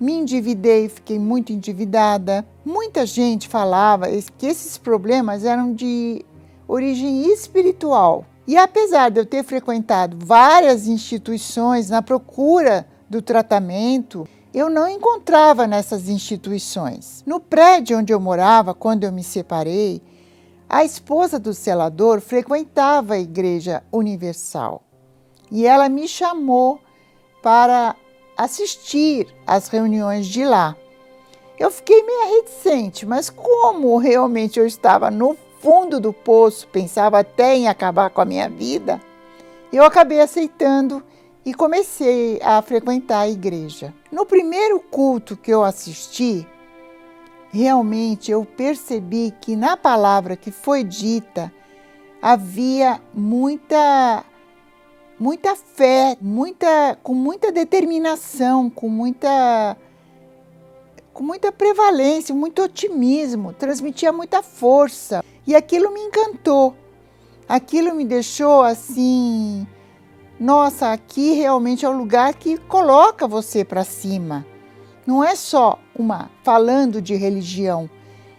Me endividei, fiquei muito endividada. Muita gente falava que esses problemas eram de origem espiritual. E apesar de eu ter frequentado várias instituições na procura do tratamento, eu não encontrava nessas instituições. No prédio onde eu morava, quando eu me separei, a esposa do zelador frequentava a Igreja Universal. E ela me chamou para assistir às reuniões de lá. Eu fiquei meio reticente, mas como realmente eu estava no fundo do poço, pensava até em acabar com a minha vida, eu acabei aceitando e comecei a frequentar a igreja. No primeiro culto que eu assisti, realmente eu percebi que na palavra que foi dita havia muita fé, com muita determinação, com muita prevalência, muito otimismo, transmitia muita força. E aquilo me encantou. Aquilo me deixou assim, nossa, aqui realmente é o lugar que coloca você para cima. Não é só falando de religião,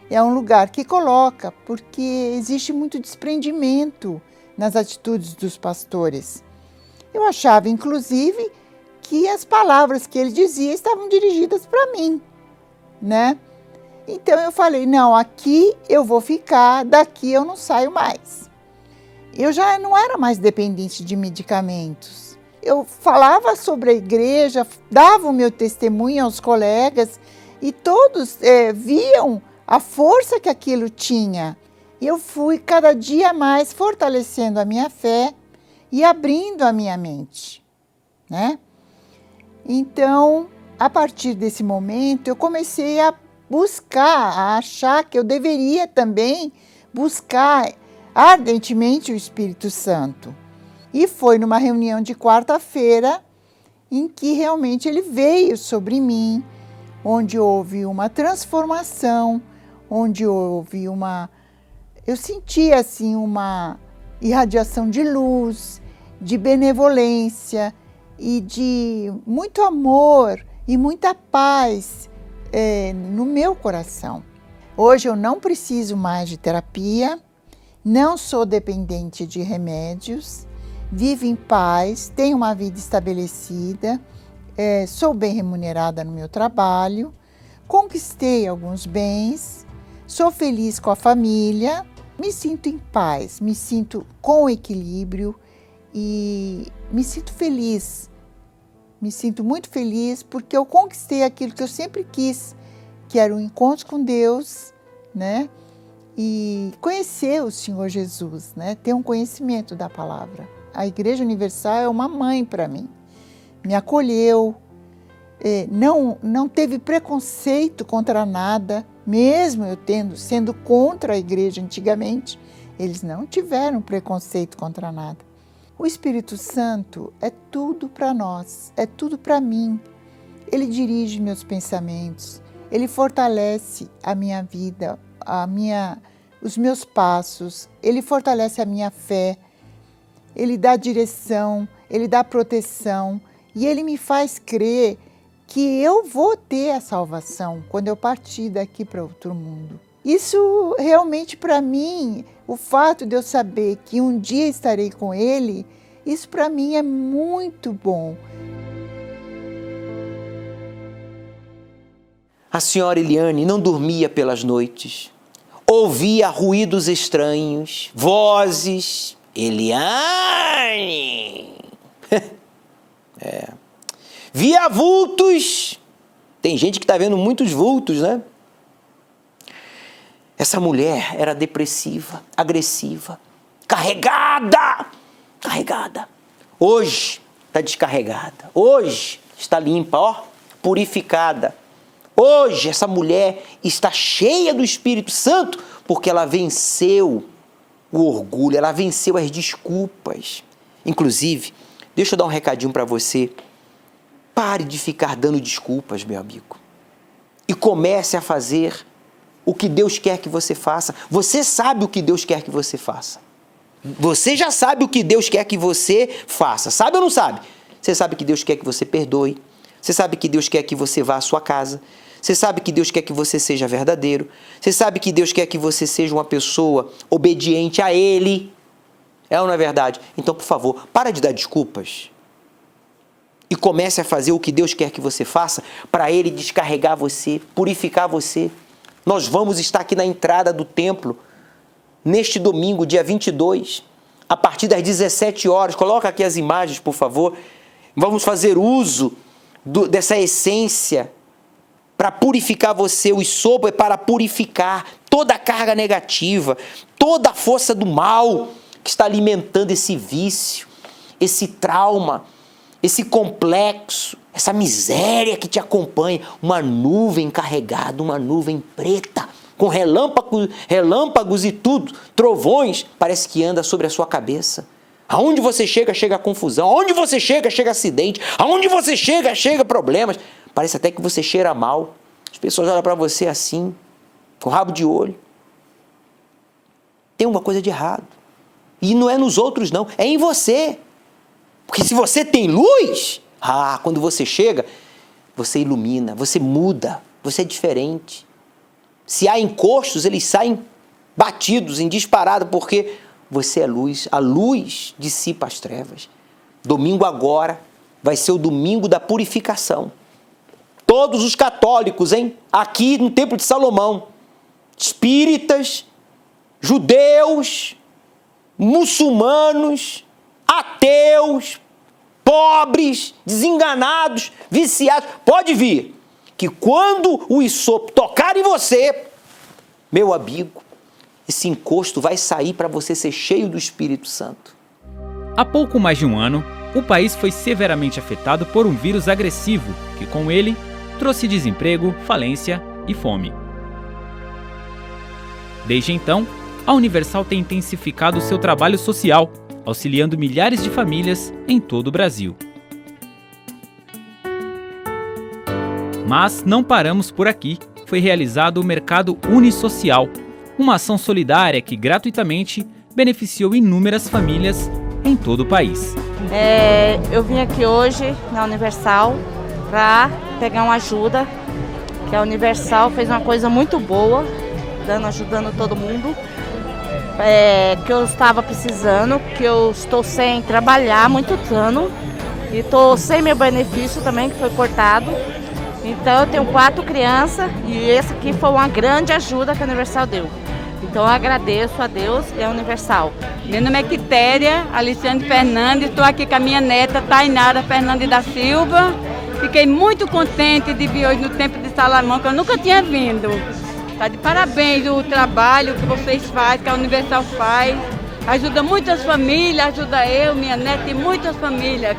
é um lugar que coloca, porque existe muito desprendimento nas atitudes dos pastores. Eu achava, inclusive, que as palavras que ele dizia estavam dirigidas para mim, né? Então eu falei, não, aqui eu vou ficar, daqui eu não saio mais. Eu já não era mais dependente de medicamentos. Eu falava sobre a igreja, dava o meu testemunho aos colegas e todos viam a força que aquilo tinha. E eu fui cada dia mais fortalecendo a minha fé e abrindo a minha mente, né? Então, a partir desse momento, eu comecei a buscar, a achar que eu deveria também buscar ardentemente o Espírito Santo. E foi numa reunião de quarta-feira em que realmente ele veio sobre mim, onde houve uma transformação, onde houve eu senti assim uma irradiação de luz, de benevolência e de muito amor e muita paz no meu coração. Hoje eu não preciso mais de terapia, não sou dependente de remédios, vivo em paz, tenho uma vida estabelecida, sou bem remunerada no meu trabalho, conquistei alguns bens, sou feliz com a família, me sinto em paz, me sinto com equilíbrio e me sinto feliz. Me sinto muito feliz porque eu conquistei aquilo que eu sempre quis, que era o encontro com Deus, né? E conhecer o Senhor Jesus, né? Ter um conhecimento da palavra. A Igreja Universal é uma mãe para mim. Me acolheu, não teve preconceito contra nada, mesmo eu sendo contra a igreja antigamente, eles não tiveram preconceito contra nada. O Espírito Santo é tudo para nós, é tudo para mim. Ele dirige meus pensamentos, ele fortalece a minha vida, os meus passos, ele fortalece a minha fé, ele dá direção, ele dá proteção e ele me faz crer que eu vou ter a salvação quando eu partir daqui para outro mundo. Isso realmente para mim, o fato de eu saber que um dia estarei com ele, isso para mim é muito bom. A senhora Eliane não dormia pelas noites, ouvia ruídos estranhos, vozes. Eliane! Via vultos. Tem gente que está vendo muitos vultos, né? Essa mulher era depressiva, agressiva, carregada. Hoje está descarregada. Hoje está limpa, ó, purificada. Hoje essa mulher está cheia do Espírito Santo porque ela venceu o orgulho, ela venceu as desculpas. Inclusive, deixa eu dar um recadinho para você. Pare de ficar dando desculpas, meu amigo. E comece a fazer o que Deus quer que você faça. Você sabe o que Deus quer que você faça. Você já sabe o que Deus quer que você faça. Sabe ou não sabe? Você sabe que Deus quer que você perdoe. Você sabe que Deus quer que você vá à sua casa. Você sabe que Deus quer que você seja verdadeiro. Você sabe que Deus quer que você seja uma pessoa obediente a Ele. É ou não é verdade? Então, por favor, para de dar desculpas. E comece a fazer o que Deus quer que você faça para Ele descarregar você, purificar você. Nós vamos estar aqui na entrada do templo neste domingo, dia 22, a partir das 17 horas. Coloca aqui as imagens, por favor. Vamos fazer uso dessa essência para purificar você. O sopo é para purificar toda a carga negativa, toda a força do mal que está alimentando esse vício, esse trauma, esse complexo, essa miséria que te acompanha. Uma nuvem carregada, uma nuvem preta, com relâmpagos e tudo, trovões, parece que anda sobre a sua cabeça. Aonde você chega, chega confusão. Aonde você chega, chega acidente. Aonde você chega, chega problemas. Parece até que você cheira mal. As pessoas olham para você assim, com rabo de olho. Tem uma coisa de errado. E não é nos outros, não. É em você. Porque se você tem luz, quando você chega, você ilumina, você muda, você é diferente. Se há encostos, eles saem batidos, em disparado, porque você é luz. A luz dissipa as trevas. Domingo agora vai ser o domingo da purificação. Todos os católicos, aqui no Templo de Salomão, espíritas, judeus, muçulmanos, ateus, pobres, desenganados, viciados, pode vir, que quando o hisopo tocar em você, meu amigo, esse encosto vai sair para você ser cheio do Espírito Santo. Há pouco mais de um ano, o país foi severamente afetado por um vírus agressivo que, com ele, trouxe desemprego, falência e fome. Desde então, a Universal tem intensificado seu trabalho social, auxiliando milhares de famílias em todo o Brasil. Mas não paramos por aqui. Foi realizado o Mercado Unisocial, uma ação solidária que gratuitamente beneficiou inúmeras famílias em todo o país. Eu vim aqui hoje na Universal para pegar uma ajuda, que a Universal fez uma coisa muito boa, ajudando todo mundo, que eu estava precisando, que eu estou sem trabalhar há muito ano e estou sem meu benefício também, que foi cortado. Então eu tenho 4 crianças e esse aqui foi uma grande ajuda que a Universal deu. Então eu agradeço a Deus e a Universal. Meu nome é Quitéria Alexandre Fernandes, estou aqui com a minha neta Tainara Fernandes da Silva. Fiquei muito contente de vir hoje no Templo de Salomão, que eu nunca tinha vindo. Tá de parabéns o trabalho que vocês fazem, que a Universal faz. Ajuda muitas famílias, ajuda eu, minha neta e muitas famílias.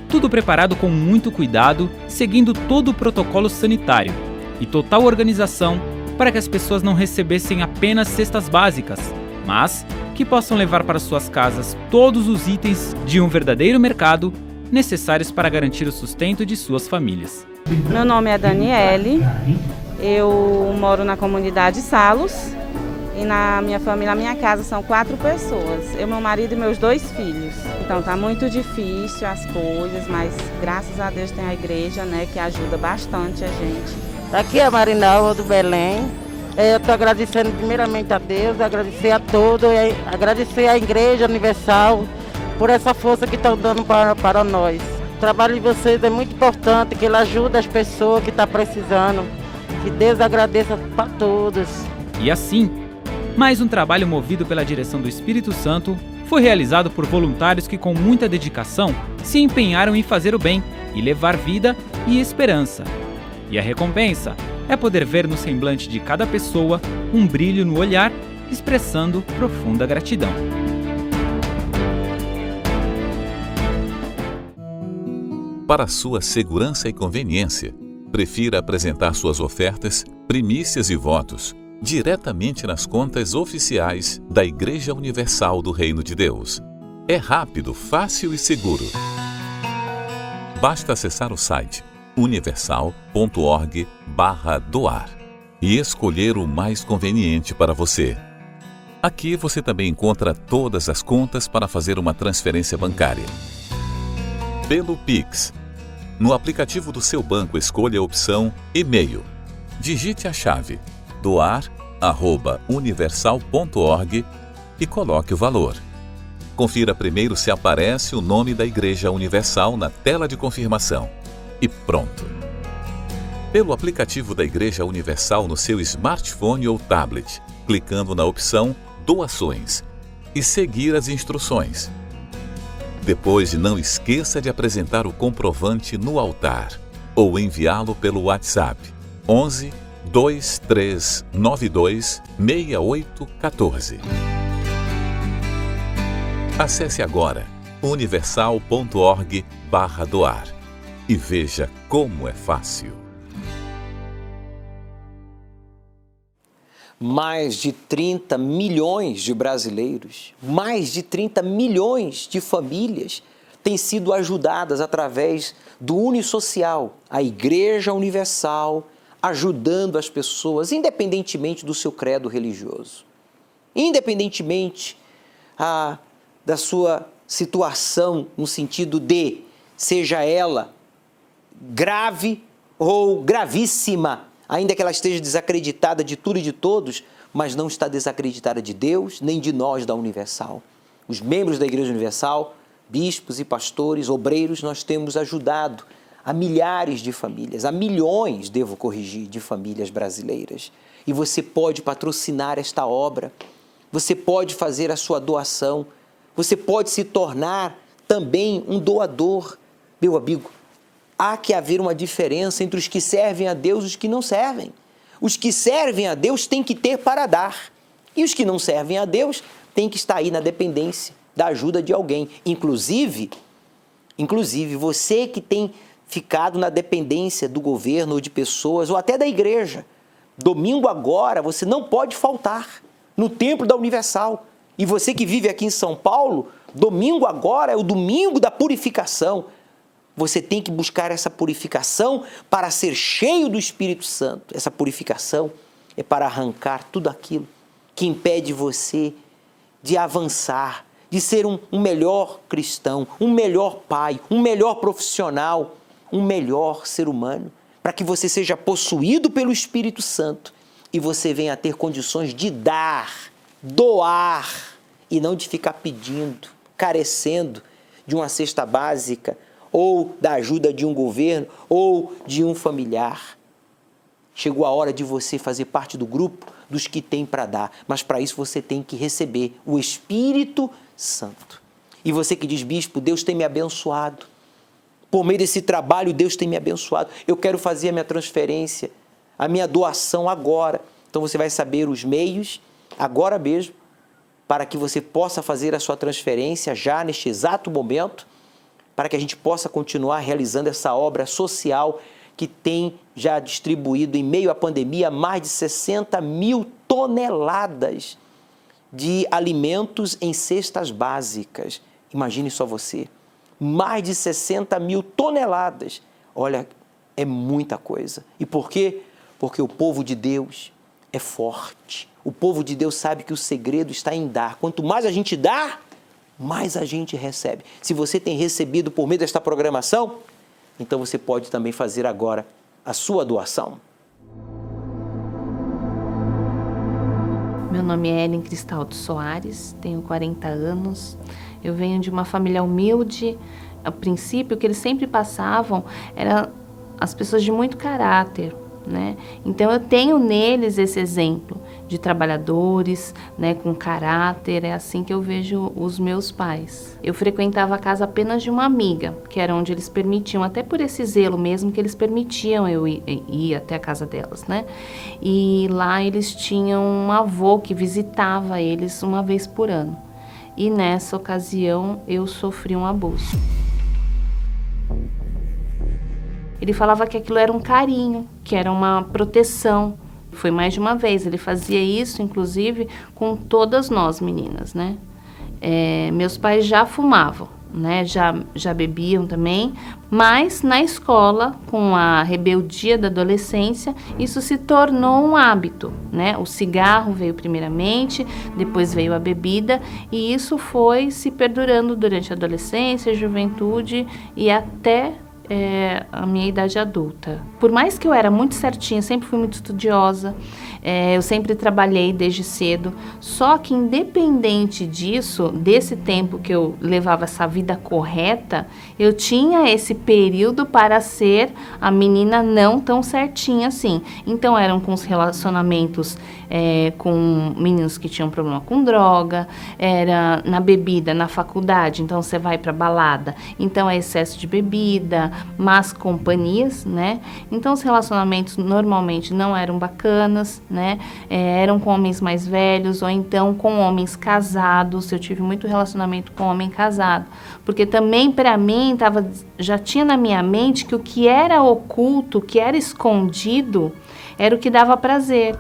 Tudo preparado com muito cuidado, seguindo todo o protocolo sanitário e total organização para que as pessoas não recebessem apenas cestas básicas, mas que possam levar para suas casas todos os itens de um verdadeiro mercado necessários para garantir o sustento de suas famílias. Meu nome é Daniele, eu moro na comunidade Salos e na minha família, na minha casa, são 4 pessoas, eu, meu marido e meus 2 filhos. Então tá muito difícil as coisas, mas graças a Deus tem a igreja, né, que ajuda bastante a gente. Aqui é a Marinalva do Belém. Eu estou agradecendo primeiramente a Deus, agradecer a todos, agradecer à Igreja Universal por essa força que estão dando para nós. O trabalho de vocês é muito importante, que ele ajuda as pessoas que estão precisando. Que Deus agradeça para todos. E assim, mais um trabalho movido pela direção do Espírito Santo foi realizado por voluntários que com muita dedicação se empenharam em fazer o bem e levar vida e esperança. E a recompensa é poder ver no semblante de cada pessoa um brilho no olhar, expressando profunda gratidão. Para sua segurança e conveniência, prefira apresentar suas ofertas, primícias e votos diretamente nas contas oficiais da Igreja Universal do Reino de Deus. É rápido, fácil e seguro. Basta acessar o site universal.org/doar e escolher o mais conveniente para você. Aqui você também encontra todas as contas para fazer uma transferência bancária. Pelo Pix. No aplicativo do seu banco, escolha a opção e-mail. Digite a chave doar@universal.org e coloque o valor. Confira primeiro se aparece o nome da Igreja Universal na tela de confirmação. E pronto. Pelo aplicativo da Igreja Universal no seu smartphone ou tablet, clicando na opção Doações e seguir as instruções. Depois, não esqueça de apresentar o comprovante no altar ou enviá-lo pelo WhatsApp 11 2392 6814. Acesse agora universal.org/doar e veja como é fácil. Mais de 30 milhões de brasileiros, mais de 30 milhões de famílias têm sido ajudadas através do Unisocial, a Igreja Universal, ajudando as pessoas, independentemente do seu credo religioso, independentemente da sua situação, no sentido de, seja ela grave ou gravíssima, ainda que ela esteja desacreditada de tudo e de todos, mas não está desacreditada de Deus, nem de nós da Universal. Os membros da Igreja Universal, bispos e pastores, obreiros, nós temos ajudado a milhares de famílias, a milhões, devo corrigir, de famílias brasileiras. E você pode patrocinar esta obra, você pode fazer a sua doação, você pode se tornar também um doador. Meu amigo, há que haver uma diferença entre os que servem a Deus e os que não servem. Os que servem a Deus têm que ter para dar. E os que não servem a Deus têm que estar aí na dependência da ajuda de alguém. Inclusive você que tem ficado na dependência do governo ou de pessoas, ou até da igreja. Domingo agora você não pode faltar no Templo da Universal. E você que vive aqui em São Paulo, domingo agora é o domingo da purificação. Você tem que buscar essa purificação para ser cheio do Espírito Santo. Essa purificação é para arrancar tudo aquilo que impede você de avançar, de ser um melhor cristão, um melhor pai, um melhor profissional, um melhor ser humano, para que você seja possuído pelo Espírito Santo e você venha a ter condições de doar e não de ficar pedindo, carecendo de uma cesta básica ou da ajuda de um governo ou de um familiar. Chegou a hora de você fazer parte do grupo dos que tem para dar, mas para isso você tem que receber o Espírito Santo. E você que diz, bispo, Deus tem me abençoado. Por meio desse trabalho, Deus tem me abençoado. Eu quero fazer a minha transferência, a minha doação agora. Então você vai saber os meios, agora mesmo, para que você possa fazer a sua transferência já neste exato momento, para que a gente possa continuar realizando essa obra social que tem já distribuído, em meio à pandemia, mais de 60 mil toneladas de alimentos em cestas básicas. Imagine só você. Mais de 60 mil toneladas. Olha, é muita coisa. E por quê? Porque o povo de Deus é forte. O povo de Deus sabe que o segredo está em dar. Quanto mais a gente dá, mais a gente recebe. Se você tem recebido por meio desta programação, então você pode também fazer agora a sua doação. Meu nome é Ellen Cristaldo Soares, tenho 40 anos. Eu venho de uma família humilde. A princípio, o que eles sempre passavam eram as pessoas de muito caráter, né? Então, eu tenho neles esse exemplo de trabalhadores, né, com caráter. É assim que eu vejo os meus pais. Eu frequentava a casa apenas de uma amiga, que era onde eles permitiam, até por esse zelo mesmo, que eles permitiam eu ir até a casa delas, né? E lá eles tinham um avô que visitava eles uma vez por ano. E nessa ocasião eu sofri um abuso. Ele falava que aquilo era um carinho, que era uma proteção. Foi mais de uma vez. Ele fazia isso, inclusive, com todas nós meninas, né? Meus pais já fumavam, né? Já bebiam também. Mas na escola, com a rebeldia da adolescência, isso se tornou um hábito, né? O cigarro veio primeiramente, depois veio a bebida, e isso foi se perdurando durante a adolescência, a juventude e até a minha idade adulta. Por mais que eu era muito certinha, sempre fui muito estudiosa, eu sempre trabalhei desde cedo, só que independente disso, desse tempo que eu levava essa vida correta, eu tinha esse período para ser a menina não tão certinha assim. Então eram com os relacionamentos com meninos que tinham problema com droga, era na bebida, na faculdade, então você vai para balada, então é excesso de bebida, más companhias, né? Então os relacionamentos normalmente não eram bacanas, né? Eram com homens mais velhos ou então com homens casados. Eu tive muito relacionamento com homem casado, porque também para mim já tinha na minha mente que o que era oculto, o que era escondido, era o que dava prazer.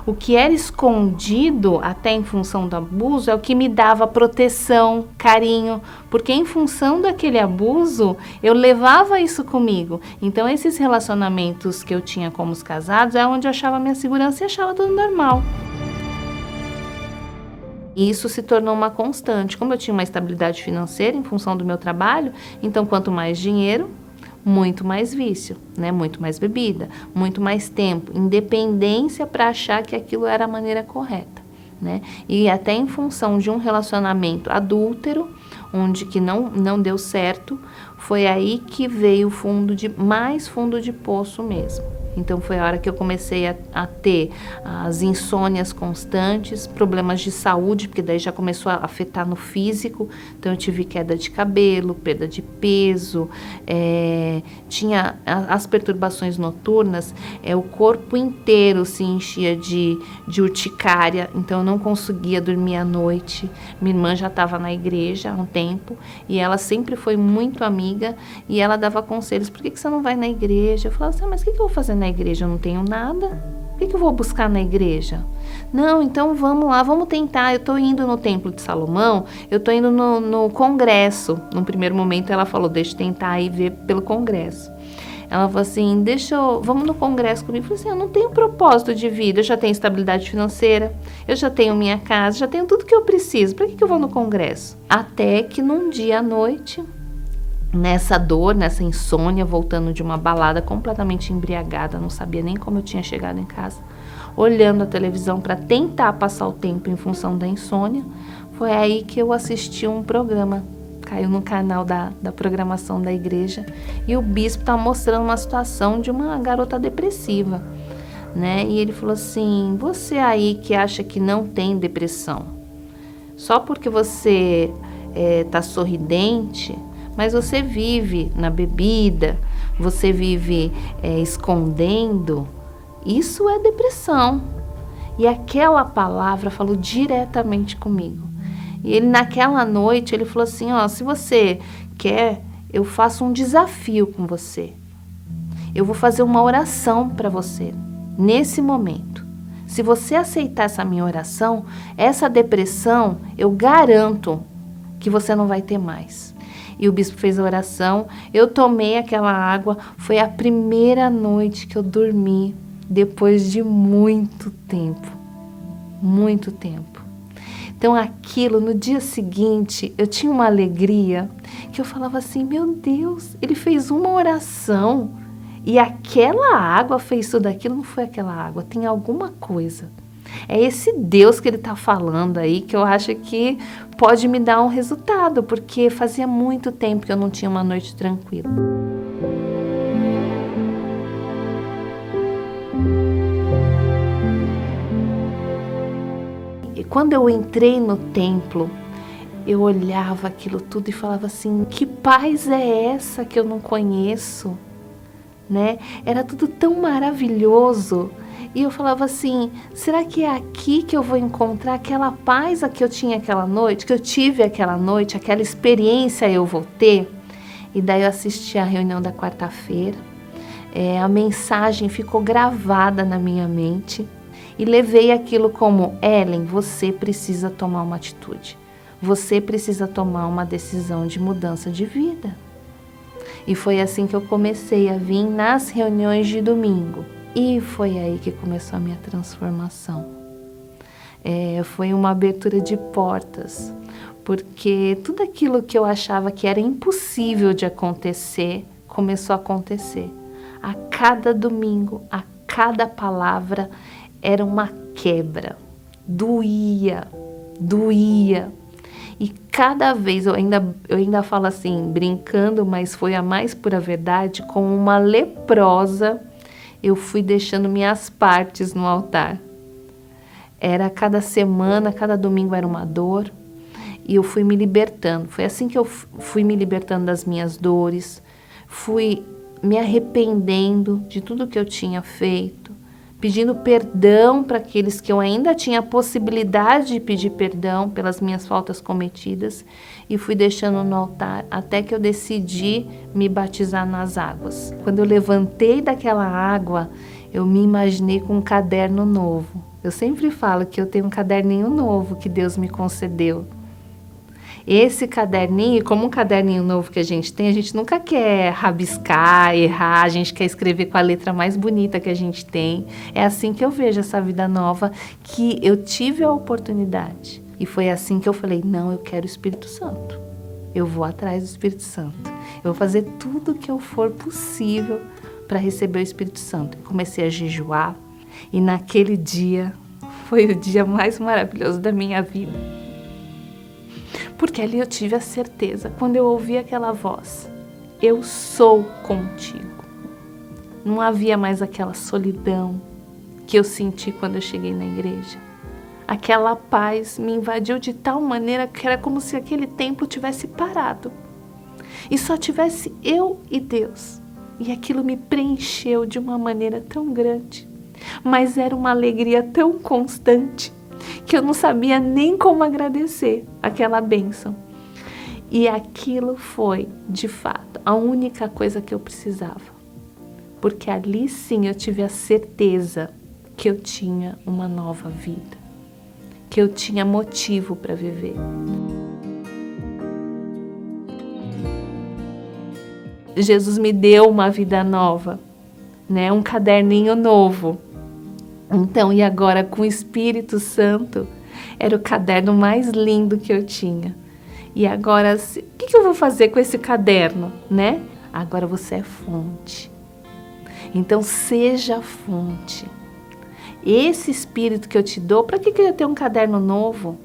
O que era escondido, até em função do abuso, é o que me dava proteção, carinho, porque em função daquele abuso, eu levava isso comigo. Então, esses relacionamentos que eu tinha com os casados é onde eu achava minha segurança e achava tudo normal. E isso se tornou uma constante. Como eu tinha uma estabilidade financeira em função do meu trabalho, então quanto mais dinheiro, muito mais vício, né? Muito mais bebida, muito mais tempo, independência para achar que aquilo era a maneira correta, né? E até em função de um relacionamento adúltero, onde que não deu certo, foi aí que veio mais fundo de poço mesmo. Então foi a hora que eu comecei a ter as insônias constantes, problemas de saúde, porque daí já começou a afetar no físico. Então eu tive queda de cabelo, perda de peso, tinha as perturbações noturnas, o corpo inteiro se enchia de urticária, então eu não conseguia dormir à noite. Minha irmã já estava na igreja há um tempo e ela sempre foi muito amiga e ela dava conselhos: por que você não vai na igreja? Eu falava assim: mas o que eu vou fazer na igreja? Eu não tenho nada. O que eu vou buscar na igreja? Não, então vamos lá, vamos tentar. Eu estou indo no Templo de Salomão, eu estou indo no congresso. No primeiro momento ela falou: deixa eu tentar ir ver pelo congresso. Ela falou assim: vamos no congresso comigo. Eu falei assim: eu não tenho propósito de vida, eu já tenho estabilidade financeira, eu já tenho minha casa, já tenho tudo que eu preciso. Para que eu vou no congresso? Até que num dia à noite, nessa dor, nessa insônia, voltando de uma balada completamente embriagada, não sabia nem como eu tinha chegado em casa, olhando a televisão para tentar passar o tempo em função da insônia, foi aí que eu assisti um programa, caiu no canal da programação da igreja, e o bispo estava mostrando uma situação de uma garota depressiva, né? E ele falou assim: você aí que acha que não tem depressão, só porque você está sorridente, mas você vive na bebida, você vive escondendo, isso é depressão. E aquela palavra falou diretamente comigo. E ele, naquela noite, ele falou assim: se você quer, eu faço um desafio com você. Eu vou fazer uma oração para você, nesse momento. Se você aceitar essa minha oração, essa depressão, eu garanto que você não vai ter mais. E o bispo fez a oração, eu tomei aquela água, foi a primeira noite que eu dormi, depois de muito tempo. Muito tempo. Então aquilo, no dia seguinte, eu tinha uma alegria, que eu falava assim: meu Deus, ele fez uma oração, e aquela água fez tudo aquilo. Não foi aquela água, tem alguma coisa. É esse Deus que ele está falando aí, que eu acho que pode me dar um resultado, porque fazia muito tempo que eu não tinha uma noite tranquila. E quando eu entrei no templo, eu olhava aquilo tudo e falava assim: que paz é essa que eu não conheço, né? Era tudo tão maravilhoso. E eu falava assim: será que é aqui que eu vou encontrar aquela paz que eu tinha aquela noite, que eu tive aquela noite, aquela experiência eu vou ter? E daí eu assisti a reunião da quarta-feira, a mensagem ficou gravada na minha mente e levei aquilo como: Ellen, você precisa tomar uma atitude, você precisa tomar uma decisão de mudança de vida. E foi assim que eu comecei a vir nas reuniões de domingo. E foi aí que começou a minha transformação. Foi uma abertura de portas, porque tudo aquilo que eu achava que era impossível de acontecer, começou a acontecer. A cada domingo, a cada palavra era uma quebra. Doía. E cada vez, eu ainda falo assim, brincando, mas foi a mais pura verdade, como uma leprosa, eu fui deixando minhas partes no altar. Era cada semana, cada domingo era uma dor, e eu fui me libertando. Foi assim que eu fui me libertando das minhas dores, fui me arrependendo de tudo que eu tinha feito, pedindo perdão para aqueles que eu ainda tinha a possibilidade de pedir perdão pelas minhas faltas cometidas, e fui deixando no altar até que eu decidi me batizar nas águas. Quando eu levantei daquela água, eu me imaginei com um caderno novo. Eu sempre falo que eu tenho um caderninho novo que Deus me concedeu. Esse caderninho, como um caderninho novo que a gente tem, a gente nunca quer rabiscar, errar, a gente quer escrever com a letra mais bonita que a gente tem. É assim que eu vejo essa vida nova, que eu tive a oportunidade. E foi assim que eu falei: não, eu quero o Espírito Santo. Eu vou atrás do Espírito Santo. Eu vou fazer tudo o que eu for possível para receber o Espírito Santo. Eu comecei a jejuar, e naquele dia foi o dia mais maravilhoso da minha vida. Porque ali eu tive a certeza, quando eu ouvi aquela voz: eu sou contigo. Não havia mais aquela solidão que eu senti quando eu cheguei na igreja. Aquela paz me invadiu de tal maneira que era como se aquele templo tivesse parado. E só tivesse eu e Deus. E aquilo me preencheu de uma maneira tão grande. Mas era uma alegria tão constante que eu não sabia nem como agradecer aquela bênção. E aquilo foi, de fato, a única coisa que eu precisava. Porque ali sim eu tive a certeza que eu tinha uma nova vida. Que eu tinha motivo para viver. Jesus me deu uma vida nova, né? Um caderninho novo. Então, e agora com o Espírito Santo, era o caderno mais lindo que eu tinha. E agora, o que eu vou fazer com esse caderno, né? Agora você é fonte. Então, seja fonte. Esse Espírito que eu te dou, para que eu ia ter um caderno novo?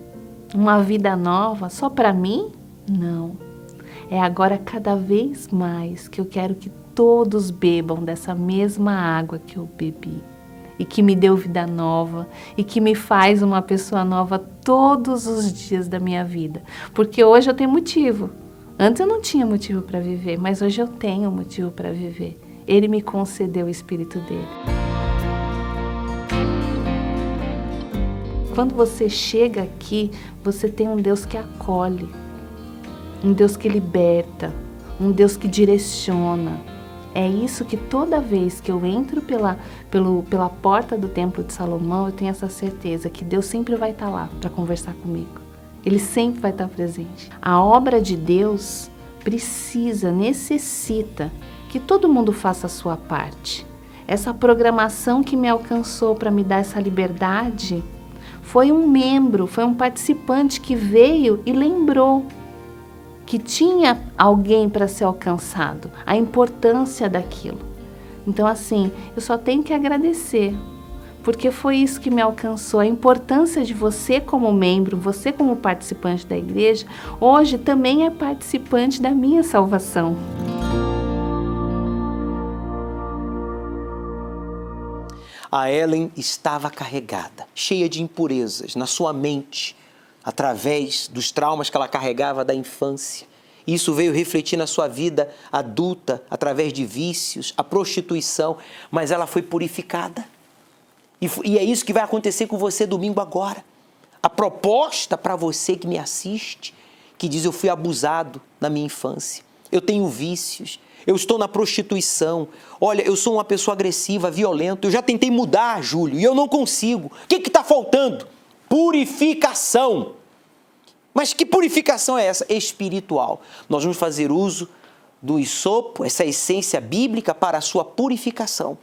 Uma vida nova só para mim? Não. É agora cada vez mais que eu quero que todos bebam dessa mesma água que eu bebi. E que me deu vida nova. E que me faz uma pessoa nova todos os dias da minha vida. Porque hoje eu tenho motivo. Antes eu não tinha motivo para viver, mas hoje eu tenho motivo para viver. Ele me concedeu o Espírito dele. Quando você chega aqui, você tem um Deus que acolhe, um Deus que liberta, um Deus que direciona. É isso que toda vez que eu entro pela porta do Templo de Salomão, eu tenho essa certeza que Deus sempre vai estar lá para conversar comigo. Ele sempre vai estar presente. A obra de Deus necessita que todo mundo faça a sua parte. Essa programação que me alcançou para me dar essa liberdade foi um membro, foi um participante que veio e lembrou que tinha alguém para ser alcançado, a importância daquilo. Então, assim, eu só tenho que agradecer, porque foi isso que me alcançou, a importância de você como membro, você como participante da igreja, hoje também é participante da minha salvação. A Ellen estava carregada, cheia de impurezas na sua mente, através dos traumas que ela carregava da infância. Isso veio refletir na sua vida adulta, através de vícios, a prostituição, mas ela foi purificada. E é isso que vai acontecer com você domingo agora. A proposta para você que me assiste, que diz: eu fui abusado na minha infância, eu tenho vícios, eu estou na prostituição, olha, eu sou uma pessoa agressiva, violenta, eu já tentei mudar, Júlio, e eu não consigo. O que está faltando? Purificação. Mas que purificação é essa? Espiritual. Nós vamos fazer uso do hisopo, essa essência bíblica, para a sua purificação.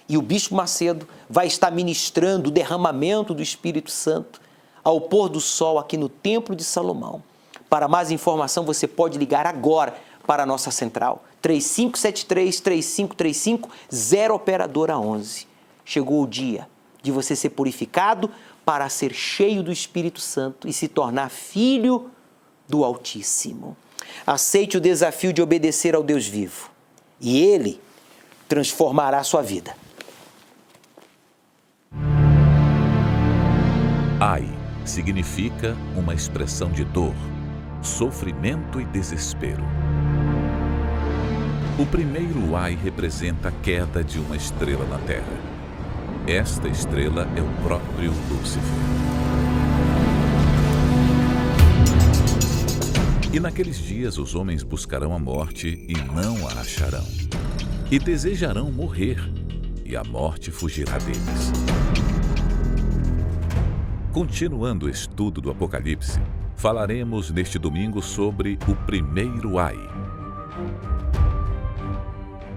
E o Bispo Macedo vai estar ministrando o derramamento do Espírito Santo ao pôr do sol aqui no Templo de Salomão. Para mais informação, você pode ligar agora para a nossa central, 3573-3535, 0 operadora 11. Chegou o dia de você ser purificado para ser cheio do Espírito Santo e se tornar filho do Altíssimo. Aceite o desafio de obedecer ao Deus vivo e Ele transformará a sua vida. Ai significa uma expressão de dor, sofrimento e desespero. O primeiro ai representa a queda de uma estrela na Terra. Esta estrela é o próprio Lúcifer. E naqueles dias os homens buscarão a morte e não a acharão. E desejarão morrer, e a morte fugirá deles. Continuando o estudo do Apocalipse, falaremos neste domingo sobre o primeiro ai.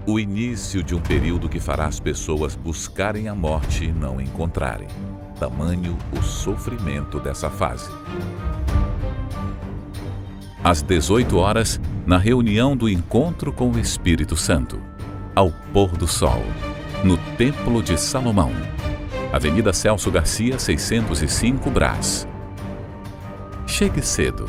O início de um período que fará as pessoas buscarem a morte e não encontrarem. Tamanho o sofrimento dessa fase. Às 18 horas, na reunião do Encontro com o Espírito Santo, ao pôr do sol, no Templo de Salomão, Avenida Celso Garcia, 605, Brás. Chegue cedo